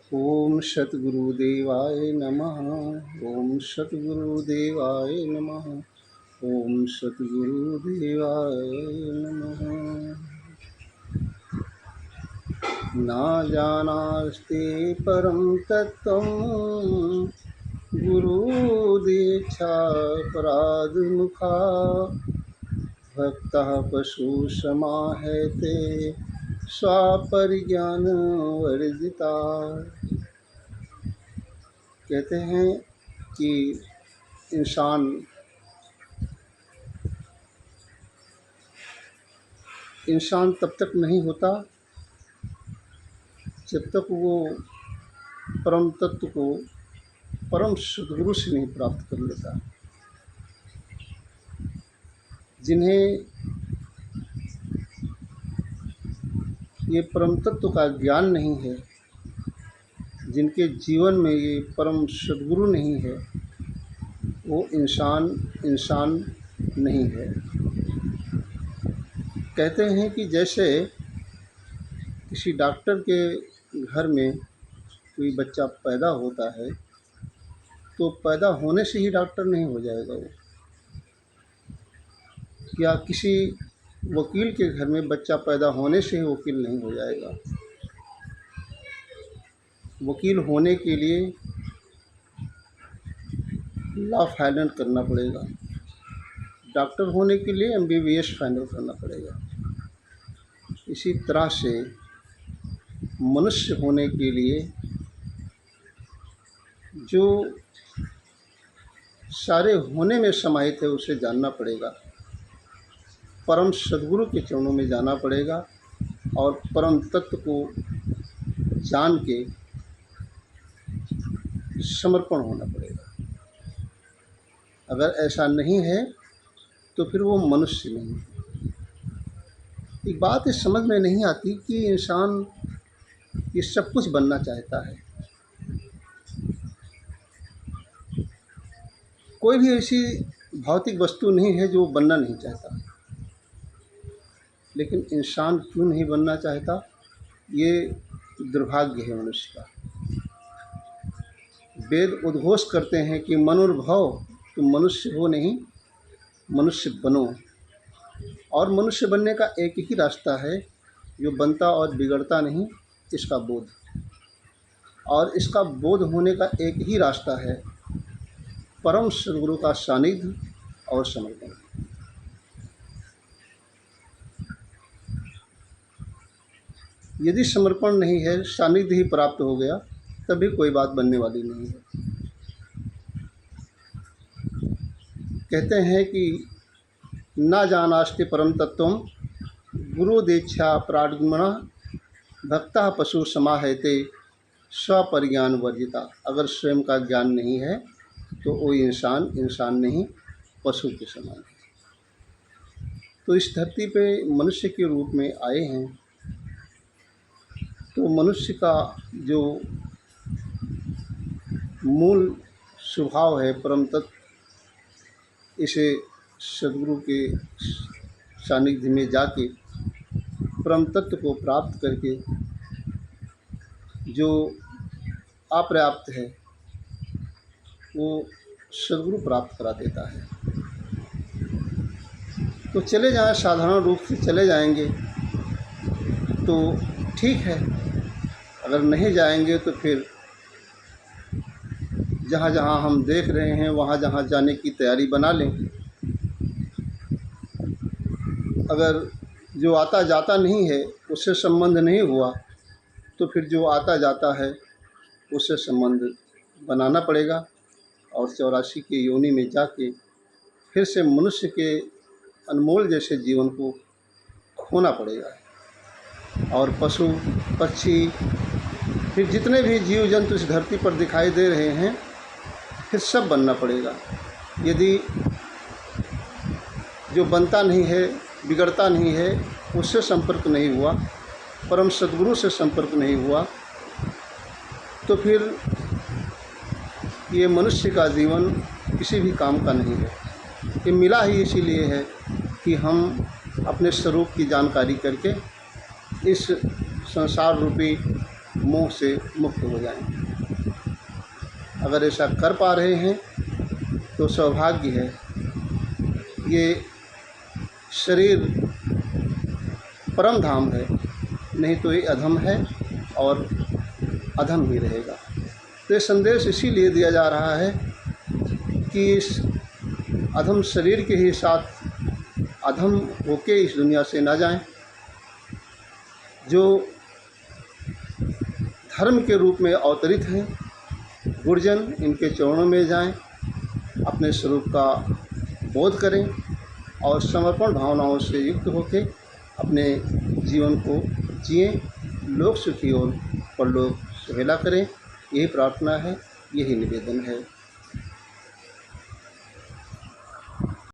ओम सद्गुरुदेवाय नमः। ओम सद्गुरुदेवाय नमः। ओम सद्गुरुदेवाय नमः। ना जानास्ति परं तत्त्वं गुरुदीक्षा पराद्मुखात् भक्तः पशु समाहते स्वापरिज्ञान वर्जिता। कहते हैं कि इंसान तब तक नहीं होता जब तक वो परम तत्व को परम सद्गुरु से नहीं प्राप्त कर लेता। जिन्हें ये परम तत्व का ज्ञान नहीं है, जिनके जीवन में ये परम सद्गुरु नहीं है, वो इंसान नहीं है। कहते हैं कि जैसे किसी डॉक्टर के घर में कोई बच्चा पैदा होता है तो पैदा होने से ही डॉक्टर नहीं हो जाएगा वो, या किसी वकील के घर में बच्चा पैदा होने से ही वकील नहीं हो जाएगा। वकील होने के लिए लॉ फाइनल करना पड़ेगा, डॉक्टर होने के लिए MBBS फाइनल करना पड़ेगा। इसी तरह से मनुष्य होने के लिए जो सारे होने में समाहित है उसे जानना पड़ेगा, परम सद्गुरु के चरणों में जाना पड़ेगा और परम तत्व को जान के समर्पण होना पड़ेगा। अगर ऐसा नहीं है तो फिर वो मनुष्य नहीं है। एक बात इस समझ में नहीं आती कि इंसान ये सब कुछ बनना चाहता है। कोई भी ऐसी भौतिक वस्तु नहीं है जो बनना नहीं चाहता, लेकिन इंसान क्यों नहीं बनना चाहता, ये दुर्भाग्य है मनुष्य का। वेद उद्घोष करते हैं कि मनुर्भव, तुम मनुष्य हो नहीं, मनुष्य बनो। और मनुष्य बनने का एक ही रास्ता है जो बनता और बिगड़ता नहीं, इसका बोध। और इसका बोध होने का एक ही रास्ता है परम सद्गुरु का सानिध्य और समर्पण। यदि समर्पण नहीं है, सानिध्य ही प्राप्त हो गया, तभी कोई बात बनने वाली नहीं है। कहते हैं कि ना जानास्ति परम तत्त्वं गुरु दीक्षा प्राज्ञमना भक्ता पशु समाहते स्वपरिज्ञान वर्जिता। अगर स्वयं का ज्ञान नहीं है तो वो इंसान नहीं, पशु के समान है। तो इस धरती पे मनुष्य के रूप में आए हैं, तो मनुष्य का जो मूल स्वभाव है परम तत्व, इसे सद्गुरु के सानिध्य में जाके परम तत्व को प्राप्त करके जो अपर्याप्त है वो सद्गुरु प्राप्त करा देता है। तो चले जाएं, साधारण रूप से चले जाएंगे तो ठीक है, अगर नहीं जाएंगे तो फिर जहाँ जहाँ हम देख रहे हैं वहाँ जहाँ जाने की तैयारी बना लें। अगर जो आता जाता नहीं है उससे संबंध नहीं हुआ तो फिर जो आता जाता है उससे संबंध बनाना पड़ेगा और 84 की योनि में जाके फिर से मनुष्य के अनमोल जैसे जीवन को खोना पड़ेगा। और पशु पक्षी फिर जितने भी जीव जंतु इस धरती पर दिखाई दे रहे हैं, फिर सब बनना पड़ेगा। यदि जो बनता नहीं है, बिगड़ता नहीं है, उससे संपर्क नहीं हुआ, परम सद्गुरु से संपर्क नहीं हुआ, तो फिर ये मनुष्य का जीवन किसी भी काम का नहीं है। ये मिला ही इसीलिए है कि हम अपने स्वरूप की जानकारी करके इस संसार रूपी मोह से मुक्त हो जाएं। अगर ऐसा कर पा रहे हैं तो सौभाग्य है। ये शरीर परम धाम है, नहीं तो ये अधम है और अधम ही रहेगा। तो ये संदेश इसीलिए दिया जा रहा है कि इस अधम शरीर के ही साथ अधम होके इस दुनिया से ना जाएं। जो धर्म के रूप में अवतरित हैं, गुरुजन इनके चरणों में जाएं, अपने स्वरूप का बोध करें और समर्पण भावनाओं से युक्त होकर अपने जीवन को जिएं, लोक सुखी और परलोक सुहेला करें। यही प्रार्थना है, यही निवेदन है।